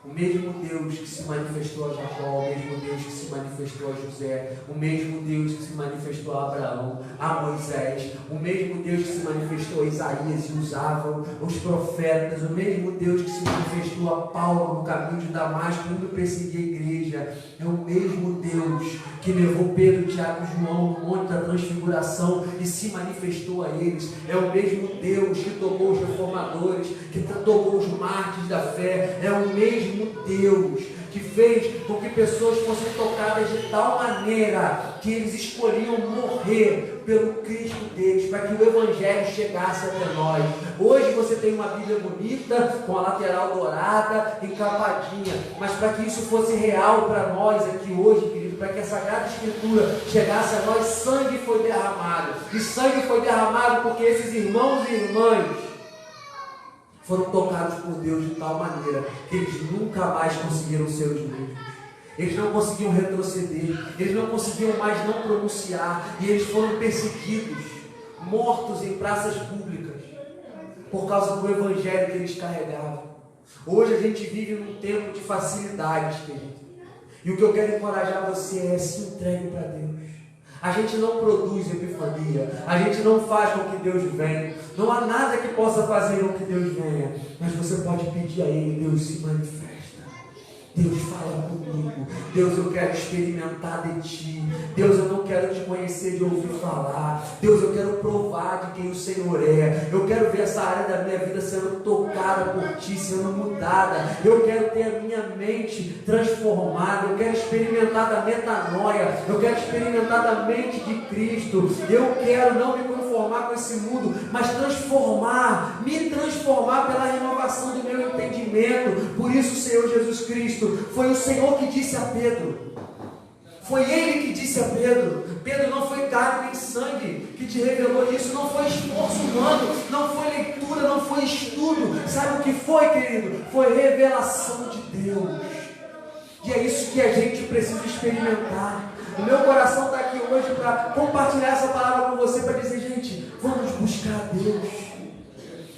O mesmo Deus que se manifestou a Jacó, o mesmo Deus que se manifestou a José, o mesmo Deus que se manifestou a Abraão, a Moisés, o mesmo Deus que se manifestou a Isaías e usava os profetas, o mesmo Deus que se manifestou a Paulo no caminho de Damasco, indo perseguir a igreja, é o mesmo Deus que levou Pedro, Tiago e João no monte da transfiguração e se manifestou a eles, é o mesmo Deus que tocou os reformadores, que tocou os mártires da fé, é o mesmo Deus que fez com que pessoas fossem tocadas de tal maneira que eles escolhiam morrer pelo Cristo deles, para que o Evangelho chegasse até nós. Hoje você tem uma Bíblia bonita, com a lateral dourada, encapadinha, mas para que isso fosse real para nós aqui hoje, querido, para que a Sagrada Escritura chegasse a nós, sangue foi derramado. E sangue foi derramado porque esses irmãos e irmãs foram tocados por Deus de tal maneira que eles nunca mais conseguiram ser os mesmos. Eles não conseguiam retroceder, eles não conseguiam mais não pronunciar, e eles foram perseguidos, mortos em praças públicas, por causa do Evangelho que eles carregavam. Hoje a gente vive num tempo de facilidades, querido. E o que eu quero encorajar você é se entregue para Deus. A gente não produz epifania, a gente não faz com que Deus venha, não há nada que possa fazer com que Deus venha, mas você pode pedir a Ele, Deus se manifesta, Deus fala comigo, Deus eu quero experimentar de Ti, Deus eu não quero Te conhecer de ouvir falar, Deus eu quero provar de quem o Senhor é, eu quero ver essa área da minha vida sendo tocada por Ti, sendo mudada, eu quero ter a minha mente transformada, eu quero experimentar da metanoia, eu quero experimentar da mente de Cristo, eu quero não me conformar com esse mundo, mas me transformar pela renovação do meu entendimento. Por isso, Senhor Jesus Cristo, foi o Senhor que disse a Pedro, foi Ele que disse a Pedro, Pedro, não foi carne nem sangue que te revelou isso, não foi esforço humano, não foi leitura, não foi estudo, sabe o que foi, querido? Foi revelação de Deus. E é isso que a gente precisa experimentar. O meu coração está aqui hoje para compartilhar essa palavra com você, para dizer, gente, vamos buscar Deus.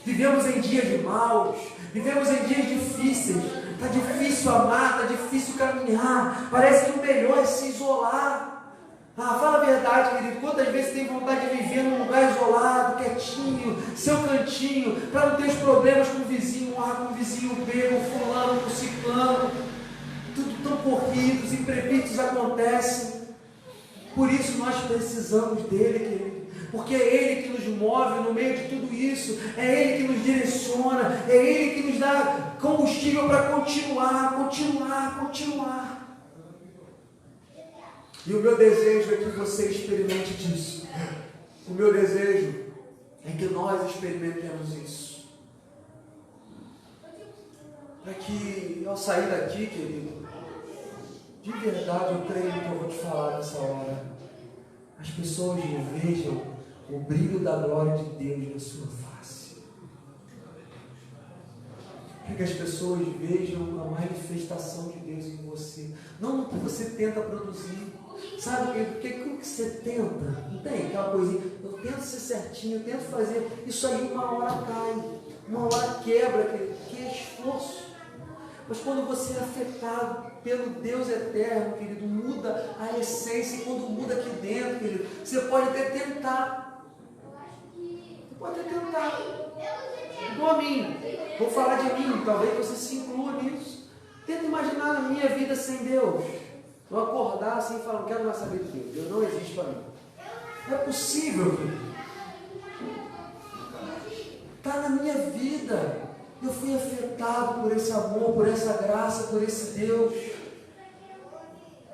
Vivemos em dias de maus, vivemos em dias difíceis, está difícil amar, está difícil caminhar, parece que o melhor é se isolar. Fala a verdade, querido, quantas vezes tem vontade de viver num lugar isolado, quietinho, seu cantinho, para não ter os problemas com o vizinho A, com o vizinho B, com o fulano, com o ciclano, tudo tão corrido, os imprevistos acontecem. Por isso nós precisamos dele, querido, porque é Ele que nos move no meio de tudo isso, é Ele que nos direciona, é Ele que nos dá combustível para continuar. E o meu desejo é que você experimente disso. O meu desejo é que nós experimentemos isso. Para que ao sair daqui, querido, de verdade eu creio que eu vou te falar nessa hora, as pessoas vejam o brilho da glória de Deus na sua face. para que as pessoas vejam a manifestação de Deus em você. Não no que você tenta produzir. Sabe o que você tenta? Não tem aquela coisinha, eu tento ser certinho, eu tento fazer, isso aí uma hora cai, uma hora quebra, que é esforço. Mas quando você é afetado pelo Deus eterno, querido, muda a essência, e quando muda aqui dentro, querido, você pode até tentar. Você pode até tentar. Igual a mim. Vou falar de mim, talvez você se inclua nisso. Tenta imaginar a minha vida sem Deus. Eu acordar assim e falar, não quero mais saber de Deus. Deus não existe para mim. Não é possível, querido. Está na minha vida. Eu fui afetado por esse amor, por essa graça, por esse Deus.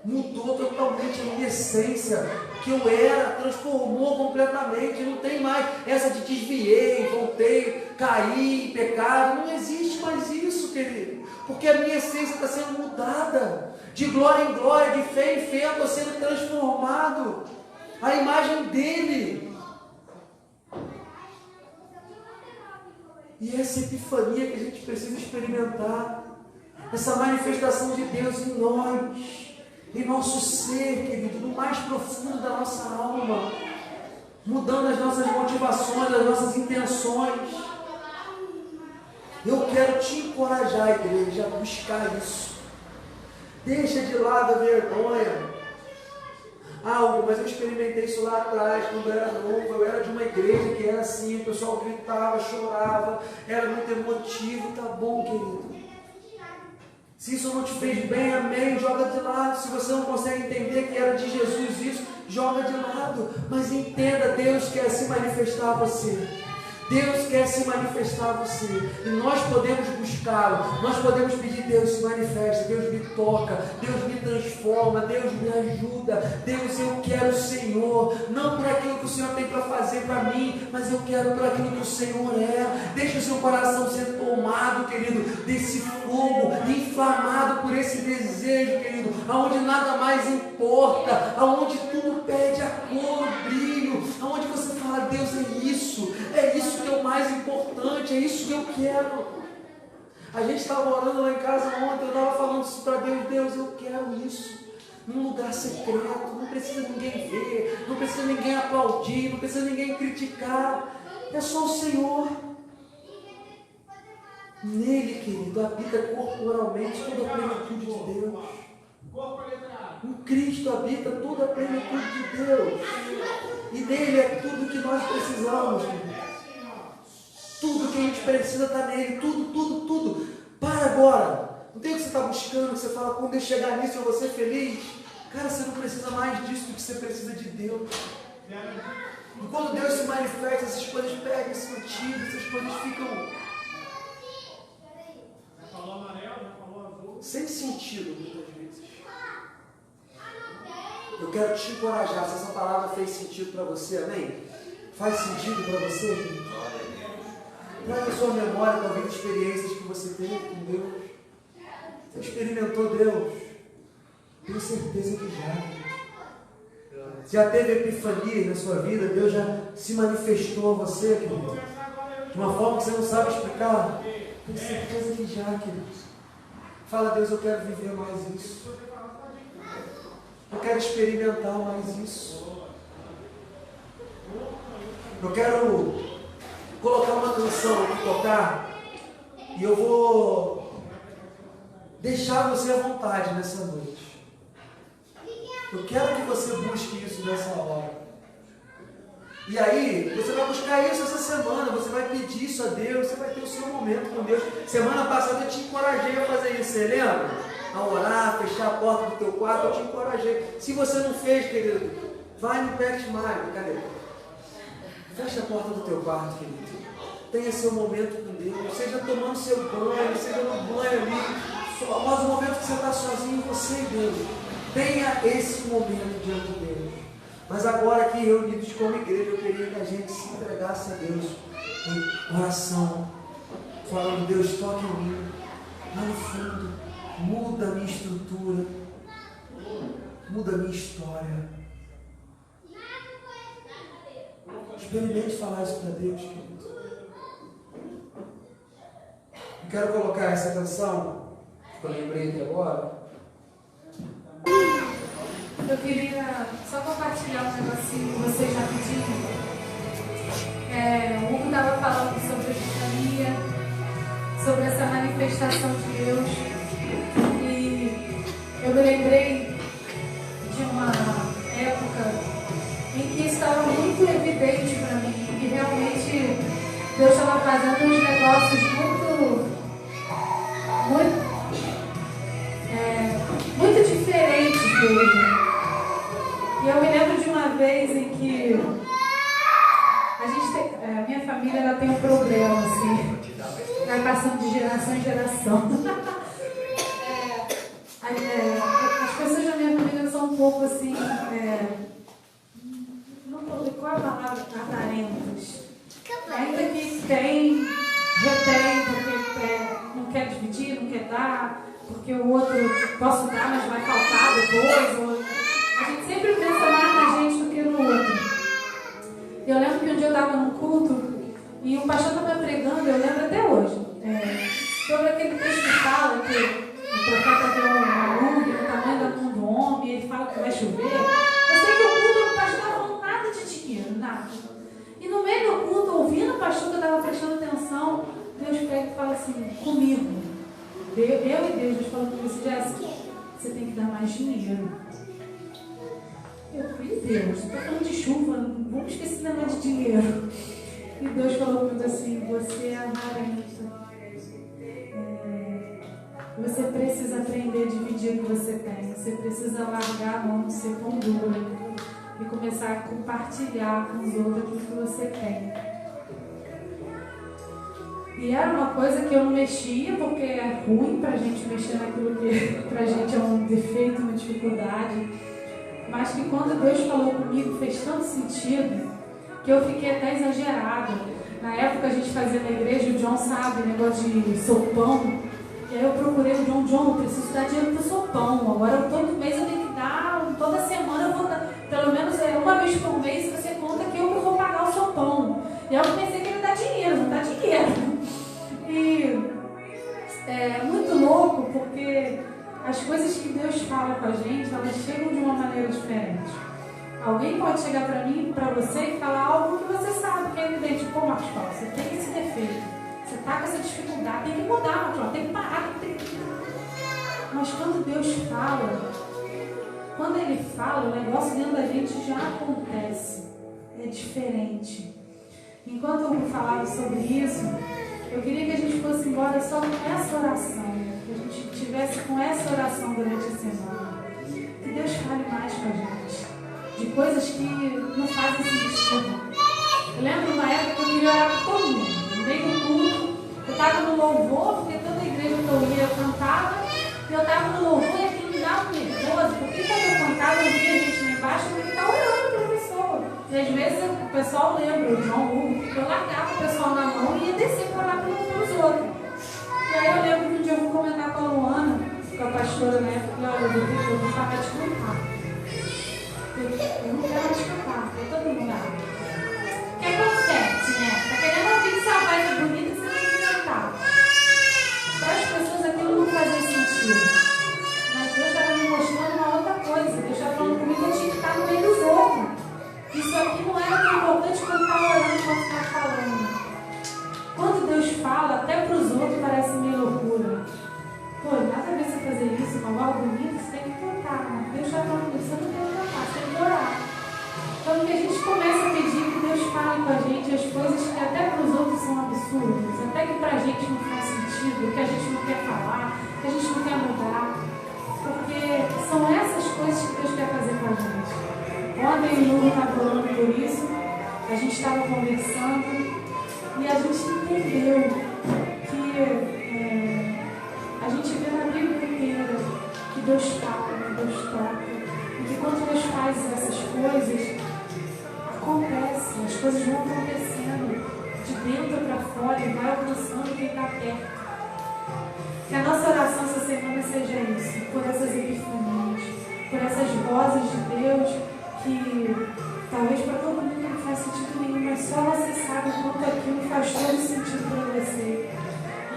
Mudou totalmente a minha essência, que eu era, transformou completamente. Não tem mais essa de desviei, voltei, caí, pecado. Não existe mais isso, querido. Porque a minha essência está sendo mudada. De glória em glória, de fé em fé, eu estou sendo transformado. A imagem dele. E essa epifania que a gente precisa experimentar, essa manifestação de Deus em nós, em nosso ser, querido, no mais profundo da nossa alma, mudando as nossas motivações, as nossas intenções. Eu quero te encorajar, igreja, a buscar isso. Deixa de lado a vergonha. Mas eu experimentei isso lá atrás, quando eu era novo. Eu era de uma igreja que era assim, o pessoal gritava, chorava, era muito emotivo. Tá bom, querido. Se isso não te fez bem, amém, joga de lado. Se você não consegue entender que era de Jesus isso, joga de lado. Mas entenda, Deus quer se manifestar a você. Deus quer se manifestar a você, e nós podemos buscá-lo, nós podemos pedir, Deus se manifesta, Deus me toca, Deus me transforma, Deus me ajuda, Deus eu quero o Senhor, não por aquilo que o Senhor tem para fazer para mim, mas eu quero por aquilo que o Senhor é. Deixa o seu coração ser tomado, querido, desse fogo, inflamado por esse desejo, querido, aonde nada mais importa, aonde tudo perde a cor, o brilho, aonde você fala, Deus é isso que é o mais importante, é isso que eu quero. A gente estava orando lá em casa ontem, eu estava falando isso para Deus, Deus, eu quero isso, num lugar secreto, não precisa ninguém ver, não precisa ninguém aplaudir, não precisa ninguém criticar, é só o Senhor. Nele, querido, habita corporalmente toda a plenitude de Deus. Em Cristo habita toda a plenitude de Deus. E nele é tudo que nós precisamos, querido. Tudo que a gente precisa está nele, tudo. Para agora. Não tem o que você está buscando, que você fala, quando eu chegar nisso eu vou ser feliz. Cara, você não precisa mais disso do que você precisa de Deus. E quando Deus se manifesta, essas coisas perdem sentido, essas coisas ficam sem sentido muitas vezes. Eu quero te encorajar, se essa palavra fez sentido para você, amém? Faz sentido para você? Traz a sua memória, talvez, experiências que você teve com Deus. Você experimentou Deus? Tenho certeza que já. Já teve epifanias na sua vida? Deus já se manifestou a você, querido? De uma forma que você não sabe explicar? Tenho certeza que já, querido. Fala, Deus, eu quero viver mais isso. Eu quero experimentar mais isso. Eu quero colocar uma canção aqui, tocar, e eu vou deixar você à vontade nessa noite. Eu quero que você busque isso nessa hora. E aí, você vai buscar isso essa semana, você vai pedir isso a Deus, você vai ter o seu momento com Deus. Semana passada eu te encorajei a fazer isso, você lembra? A orar, fechar a porta do teu quarto, eu te encorajei. Se você não fez, querido, vai no Pet Mile, cadê? Fecha a porta do teu quarto, querido. Tenha seu momento com Deus, seja tomando seu banho, seja no banho ali, mas o momento que você está sozinho, você e Deus. Tenha esse momento diante de Deus. Mas agora aqui reunidos como igreja, eu queria que a gente se entregasse a Deus em oração, falando, Deus, toque em mim, lá no fundo, muda a minha estrutura, muda a minha história. Experimente falar isso para Deus, querido. Quero colocar essa canção, que eu lembrei aqui agora. Eu queria só compartilhar um negocinho com vocês rapidinho. O Hugo estava falando sobre a epifania, sobre essa manifestação de Deus. E eu me lembrei de uma época em que estava muito evidente para mim que realmente Deus estava fazendo uns negócios muito diferentes dele. E eu me lembro de uma vez em que a minha família ela tem um problema, assim, vai passando de geração em geração. As pessoas da minha família são um pouco assim, qual é a palavra? Atarentas. Ainda que retém, porque não quer dividir, não quer dar, porque o outro posso dar, mas vai faltar depois. A gente sempre pensa mais na gente do que no outro. Eu lembro que um dia eu estava num culto e um pastor estava pregando, eu lembro até hoje, sobre aquele texto que fala que o profeta vê uma nuvem no tamanho da mão do homem, e ele fala que vai chover. Eu sei que o culto do pastor estava falando nada de dinheiro, nada. E no meio do culto, ouvindo o pastor que eu estava prestando atenção, Deus pega e fala assim, comigo. Eu e Deus falando comigo assim, Jéssica, você tem que dar mais dinheiro. Eu falei, Deus, estou falando de chuva, vamos esquecer esse negócio de dinheiro. E Deus falou comigo assim, você é avarenta. Você precisa aprender a dividir o que você tem. Você precisa largar a mão de ser pão duro e começar a compartilhar com os outros aquilo que você tem. E era uma coisa que eu não mexia, porque é ruim pra gente mexer naquilo que pra gente é um defeito, uma dificuldade. Mas que quando Deus falou comigo fez tanto sentido que eu fiquei até exagerada. Na época a gente fazia na igreja, o John sabe, negócio de sopão. E aí eu procurei o John, eu preciso dar dinheiro pro sopão. Agora todo mês eu tenho que dar, toda semana eu vou dar, pelo menos uma vez por mês você conta que eu vou pagar o sopão. E aí eu pensei que ele dá dinheiro, não dá dinheiro. E é muito louco porque as coisas que Deus fala com a gente, elas chegam de uma maneira diferente. Alguém pode chegar para mim, para você e falar algo que você sabe que é evidente. Pô, Marcos Paulo, você tem esse defeito, você está com essa dificuldade, tem que mudar, Marcos Paulo, tem que parar, tem que... Mas quando Deus fala, quando Ele fala, o negócio dentro da gente já acontece. É diferente. Enquanto eu falava sobre isso, eu queria que a gente fosse embora só com essa oração. Que a gente estivesse com essa oração durante a semana. Que Deus fale mais com a gente. De coisas que não fazem sentido. Eu lembro uma época que eu queria orar por todo mundo. No meio do culto, eu estava no louvor, porque toda igreja que eu ia eu cantava. E eu estava no louvor e aquilo me dava um nervoso. Porque quando eu cantava, eu via a gente lá embaixo, eu queria estar orando pela pessoa. E às vezes o pessoal lembra, o João Hugo, eu largava o pessoal na mão e ia descer para orar pelos outros. E aí eu lembro que um dia eu vou comentar com a Luana, com a pastora na época, olha, eu vou parar de cantar. Eu não quero mais cantar, eu todo mundo lá. O que acontece, né? Tá querendo ouvir que essa voz é bonita, você tem que cantar. Para as pessoas aquilo não fazia sentido. Mas Deus estava me mostrando uma outra coisa. Deus estava falando comigo que eu tinha que estar no meio dos outros. Isso aqui não era tão importante quando está orando, quando está falando. Quando Deus fala, até para os outros parece meio loucura. Pô, nada a ver você fazer isso, uma voz bonita, você tem que cantar. Né? Deus está falando isso, você não tem que cantar, você tem que orar. Quando a gente começa a pedir que Deus fale com a gente as coisas que até para os outros são absurdas, até que para a gente não faz sentido, que a gente não quer falar, que a gente não quer mudar. Porque são essas coisas que Deus quer fazer com a gente. Ontem o Lula estava falando por isso, a gente estava conversando e a gente entendeu que a gente vê na Bíblia inteira que Deus fala, que Deus toca, e que quando Deus faz essas coisas, acontece, as coisas vão acontecendo de dentro para fora e vai alcançando quem está perto. Que a nossa oração essa semana seja isso, por essas epifanias, por essas vozes de Deus que talvez para todo mundo não faz sentido nenhum, mas só você sabe o quanto aquilo faz todo sentido para você.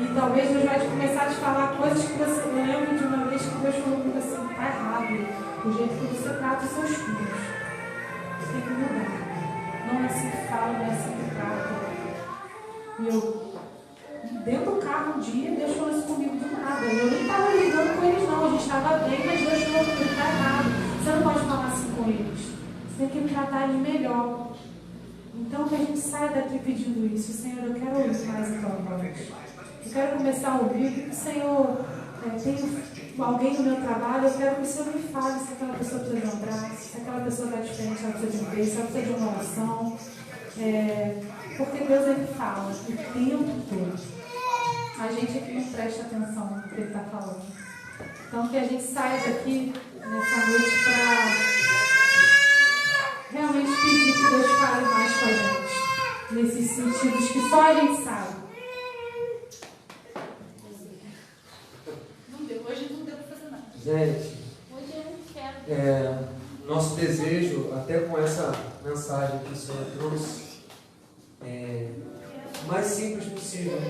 E talvez Deus vai começar a te falar coisas que você... Eu lembro de uma vez que Deus falou comigo assim, está errado o jeito que você trata os seus filhos. Você tem que mudar. Não é assim que fala, não é assim que trata. E eu, dentro do carro um dia, Deus falou isso comigo do nada. Eu nem estava lidando com eles não, a gente estava bem, mas Deus falou comigo, está errado. Você não pode falar assim com eles. Você tem que tratar eles melhor. Então que a gente saia daqui pedindo isso. Senhor, eu quero ouvir mais a tua voz. Eu quero começar a ouvir que o Senhor tem alguém no meu trabalho, eu quero que o Senhor me fale se aquela pessoa precisa de um abraço, se aquela pessoa está diferente, ela precisa de um beijo, se ela precisa de uma oração. Porque Deus, Ele fala o tempo todo. A gente aqui não presta atenção no que Ele está falando. Então que a gente saia daqui nessa noite para realmente pedir que Deus fale mais com a gente, nesses sentidos que só a gente sabe. Hoje não deu para fazer nada. Gente, Hoje eu não quero. Nosso desejo, até com essa mensagem que o Senhor trouxe, o mais simples possível,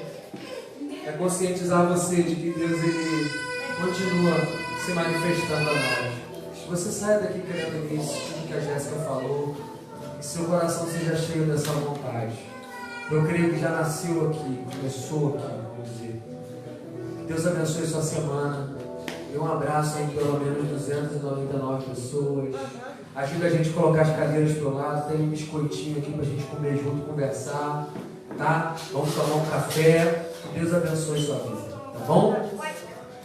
é conscientizar você de que Deus Ele continua se manifestando a nós. Você sai daqui querendo isso, tudo que a Jéssica falou, que seu coração seja cheio dessa vontade. Eu creio que já nasceu aqui, começou aqui, vamos dizer. Deus abençoe sua semana. Dê um abraço em pelo menos 299 pessoas. Ajuda a gente a colocar as cadeiras para o lado. Tem um biscoitinho aqui para a gente comer junto, conversar. Tá? Vamos tomar um café. Deus abençoe sua vida. Tá bom?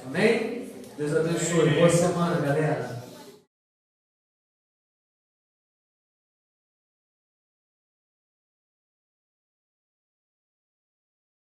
Amém? Deus abençoe. Boa semana, galera.